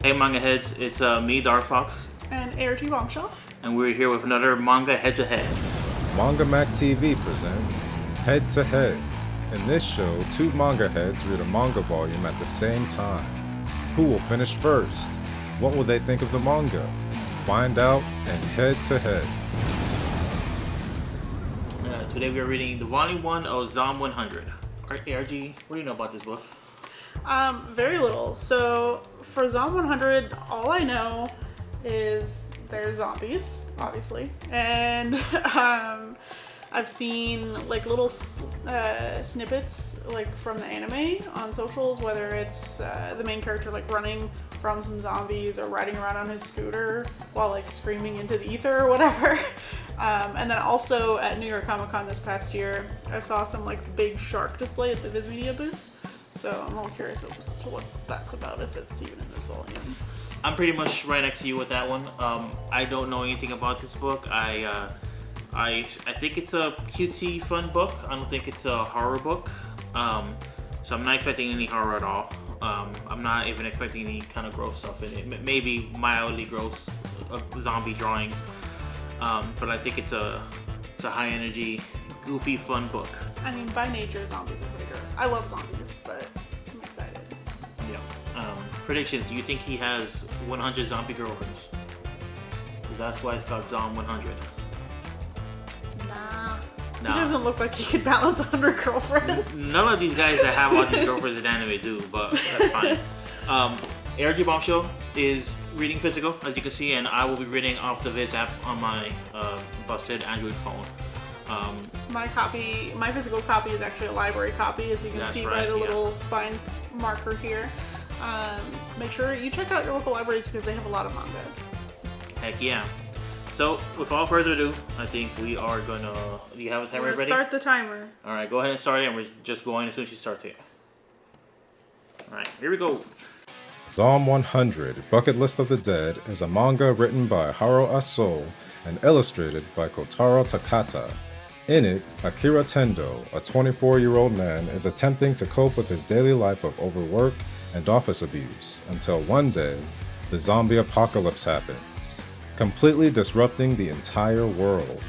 Hey manga heads, it's me Darfox, And ARGbombshell. and we're here with another manga head-to-head. Manga Mac TV presents Head to Head. In this show, two manga heads read a manga volume at the same time. Who will finish first? What will they think of the manga? Find out in Head to Head. Today we are reading the volume 1 of Zom 100. ARG, what do you know about this book? Very little. So for Zom 100, all I know is they're zombies, obviously, and I've seen like little snippets like from the anime on socials, whether it's the main character like running from some zombies or riding around on his scooter while like screaming into the ether or whatever. And then also at New York Comic Con this past year, I saw some like big shark display at the Viz Media booth. So I'm a little curious as to what that's about, if it's even in this volume. I'm pretty much right next to you with that one. I don't know anything about this book. I think it's a cutesy, fun book. I don't think it's a horror book. So I'm not expecting any horror at all. I'm not even expecting any kind of gross stuff in it. Maybe mildly gross zombie drawings. But I think it's a high energy, goofy, fun book. I mean, by nature, zombies are pretty gross. I love zombies, but I'm excited. Yeah. Predictions. Do you think he has 100 zombie girlfriends? 'Cause that's why it's called Zom 100. Nah. He Nah. doesn't look like he could balance 100 girlfriends. None of these guys that have all these girlfriends in anime do, but that's fine. ARGbombshell is reading physical, as you can see, and I will be reading off the Viz app on my busted Android phone. My physical copy is actually a library copy, as you can That's see right, by the yeah. little spine marker here. Make sure you check out your local libraries because they have a lot of manga. Heck yeah. So, without further ado, I think we are gonna... Do you have a timer We're gonna ready? start the timer. Alright, go ahead and start it, and we're just going as soon as she starts it. Alright, here we go. Zom 100, Bucket List of the Dead, is a manga written by Haro Aso and illustrated by Kotaro Takata. In it, Akira Tendo, a 24-year-old man, is attempting to cope with his daily life of overwork and office abuse until one day, the zombie apocalypse happens, completely disrupting the entire world.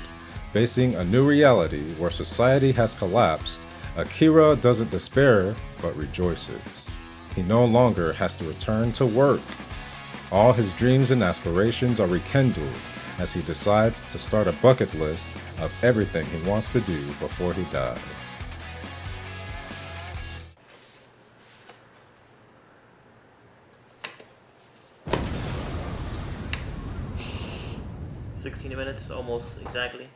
Facing a new reality where society has collapsed, Akira doesn't despair, but rejoices. He no longer has to return to work. All his dreams and aspirations are rekindled as he decides to start a bucket list of everything he wants to do before he dies. $16 minutes, almost exactly.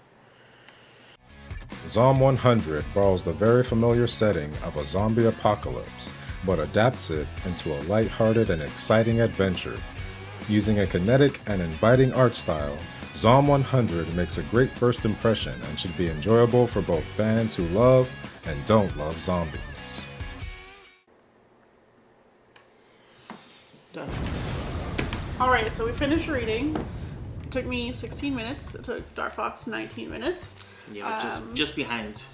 Zom 100 borrows the very familiar setting of a zombie apocalypse, but adapts it into a lighthearted and exciting adventure. Using a kinetic and inviting art style, Zom 100 makes a great first impression and should be enjoyable for both fans who love and don't love zombies. Done. Alright, so we finished reading. It took me 16 minutes. It took Darfox 19 minutes. Yeah, just behind.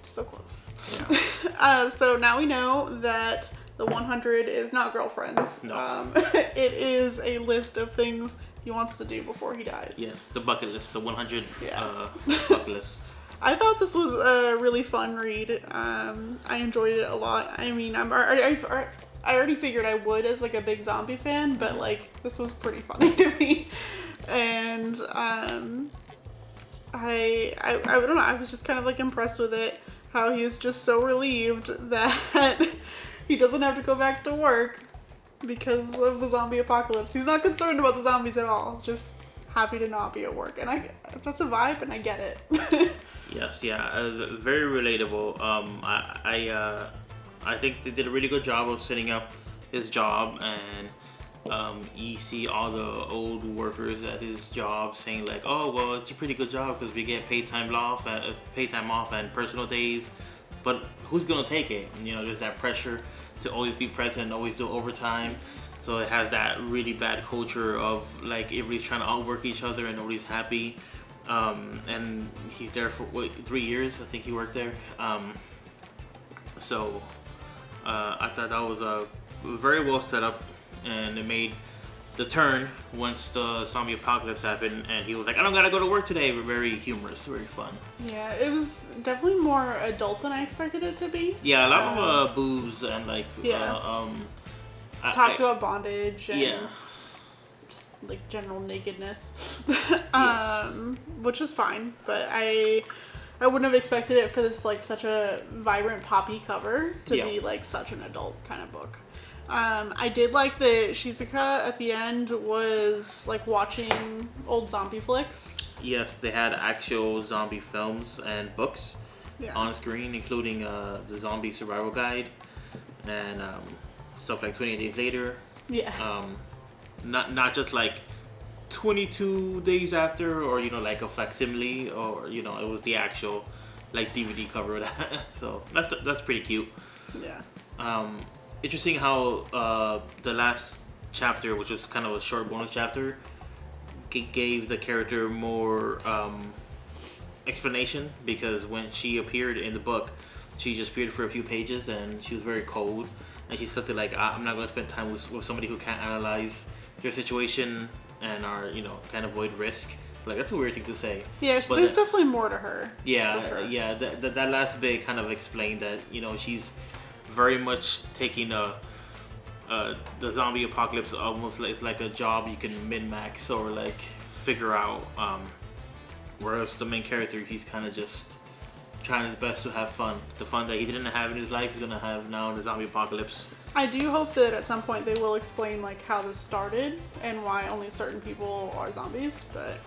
So close. Yeah. So now we know that the 100 is not girlfriends. No. It is a list of things he wants to do before he dies. Yes, the bucket list, the 100 Yeah. bucket list. I thought this was a really fun read. I enjoyed it a lot. I mean, I already figured I would as like a big zombie fan, but like this was pretty funny to me. And I don't know, I was just kind of like impressed with it, how he is just so relieved that he doesn't have to go back to work because of the zombie apocalypse. He's not concerned about the zombies at all, just happy to not be at work. And that's a vibe and I get it. Yes, yeah, very relatable. I think they did a really good job of setting up his job, and you see all the old workers at his job saying like, "Oh, well, it's a pretty good job because we get paid time off, and personal days." But who's gonna take it? You know, there's that pressure to always be present and always do overtime. So it has that really bad culture of like everybody's trying to outwork each other and nobody's happy. And he's there for 3 years. I think he worked there. So I thought that was a very well set up and it made the turn once the zombie apocalypse happened, and he was like, I don't gotta go to work today. Very humorous, very fun. Yeah, it was definitely more adult than I expected it to be. Yeah, a lot of boobs and like talks about bondage and yeah, just like general nakedness, Yes. which is fine. But I wouldn't have expected it for this like such a vibrant poppy cover to be like such an adult kind of book. I did like that Shizuka at the end was like watching old zombie flicks. Yes, they had actual zombie films and books on screen, including the Zombie Survival Guide and stuff like 28 Days Later. Yeah. Not just like 22 days after, or like a facsimile, or it was the actual like DVD cover of that. So that's pretty cute. Yeah. Interesting how the last chapter, which was kind of a short bonus chapter, gave the character more explanation, because when she appeared in the book, she just appeared for a few pages and she was very cold, and she said that like, I'm not going to spend time with somebody who can't analyze their situation and are can't avoid risk. Like, that's a weird thing to say. Yeah, so there's definitely more to her. Yeah, sure. yeah. That last bit kind of explained that she's very much taking the zombie apocalypse almost like it's like a job you can min-max or like figure out, whereas the main character, he's kind of just trying his best to have fun. The fun that he didn't have in his life, he's gonna have now in the zombie apocalypse. I do hope that at some point they will explain like how this started and why only certain people are zombies, but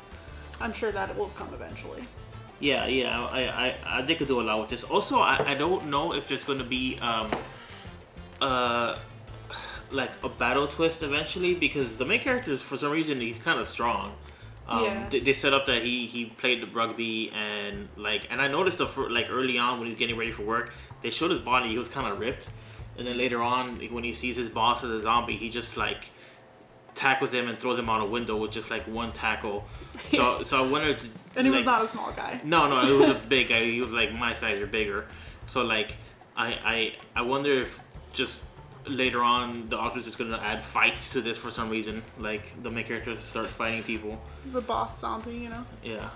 I'm sure that it will come eventually. Yeah, they could do a lot with this. Also, I don't know if there's going to be like a battle twist eventually, because the main character, for some reason, he's kind of strong. They set up that he played the rugby, and I noticed like early on when he was getting ready for work, they showed his body. He was kind of ripped, and then later on when he sees his boss as a zombie, he just like tackles him and throws him out a window with just like one tackle. So I wondered. And he was not a small guy. No, he was a big guy. He was like my size or bigger. So like I wonder if just later on the author's just gonna add fights to this for some reason. Like the main characters start fighting people. The boss zombie, Yeah.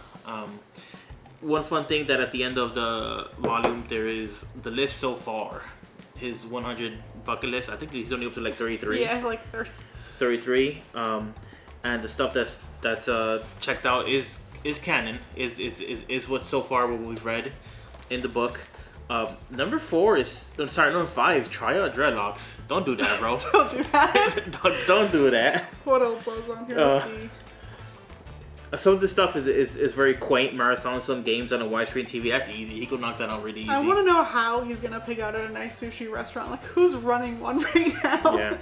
One fun thing that at the end of the volume there is the list so far. His 100 bucket list. I think he's only up to like 33. Yeah, like 30. 33. And the stuff that's checked out is canon. Is what so far what we've read in the book. Number 5. Try out dreadlocks. Don't do that, bro. Don't do that. don't do that. What else was on here? Let's see. Some of this stuff is very quaint. Marathon some games on a widescreen TV. That's easy. He could knock that out really easy. I want to know how he's gonna pick out at a nice sushi restaurant. Like, who's running one right now? Yeah.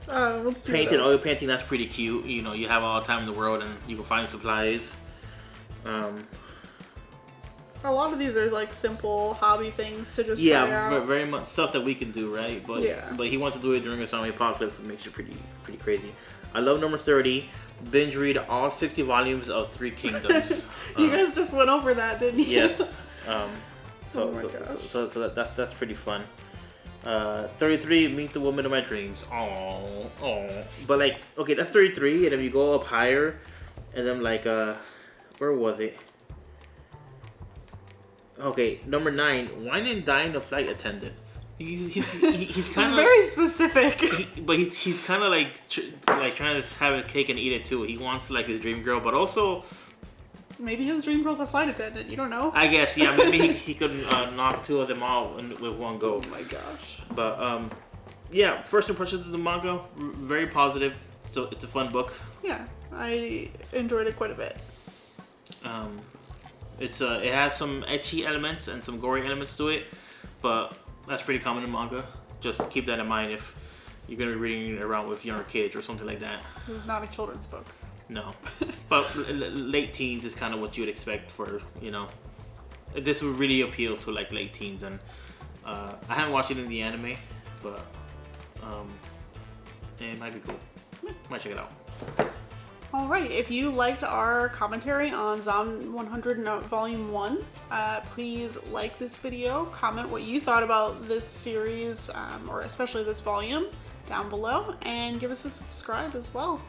Let's see. Painting, oil painting, that's pretty cute. You have all the time in the world and you can find supplies. A lot of these are like simple hobby things to just try out. Very much stuff that we can do, right? But he wants to do it during a zombie apocalypse, which makes it pretty crazy. I love number 30. Binge read all 60 volumes of Three Kingdoms. You guys just went over that, didn't you? Yes. Oh my gosh. So that's pretty fun. 33, meet the woman of my dreams. Oh. But like, okay, that's 33, and if you go up higher, and then like, where was it? Okay, number 9, wine and dine a flight attendant. He's kind of very specific. but he's kind of like trying to have his cake and eat it too. He wants like his dream girl, but also maybe his dream girl's a flight attendant. You don't know. I guess, yeah. Maybe he could knock 2 of them out with one go. Oh my gosh. But yeah. First impressions of the manga, very positive. So it's a fun book. Yeah, I enjoyed it quite a bit. It has some ecchi elements and some gory elements to it, but that's pretty common in manga. Just keep that in mind if you're gonna be reading it around with younger kids or something like that. This is not a children's book. No, but late teens is kind of what you would expect for This would really appeal to like late teens, and I haven't watched it in the anime, but it might be cool. Might check it out. Alright, if you liked our commentary on Zom 100 Volume 1, please like this video, comment what you thought about this series, or especially this volume, down below and give us a subscribe as well.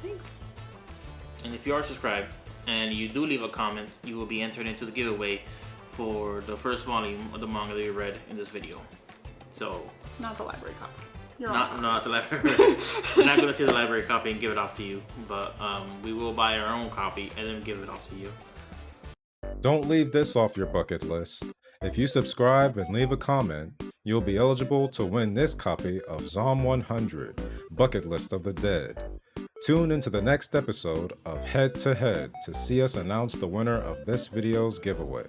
Thanks. And if you are subscribed and you do leave a comment, you will be entered into the giveaway for the first volume of the manga that you read in this video. So, not the library copy. You're not the library. We're not going to see the library copy and give it off to you, but we will buy our own copy and then give it off to you. Don't leave this off your bucket list. If you subscribe and leave a comment, you'll be eligible to win this copy of Zom 100, Bucket List of the Dead. Tune into the next episode of Head to Head to see us announce the winner of this video's giveaway.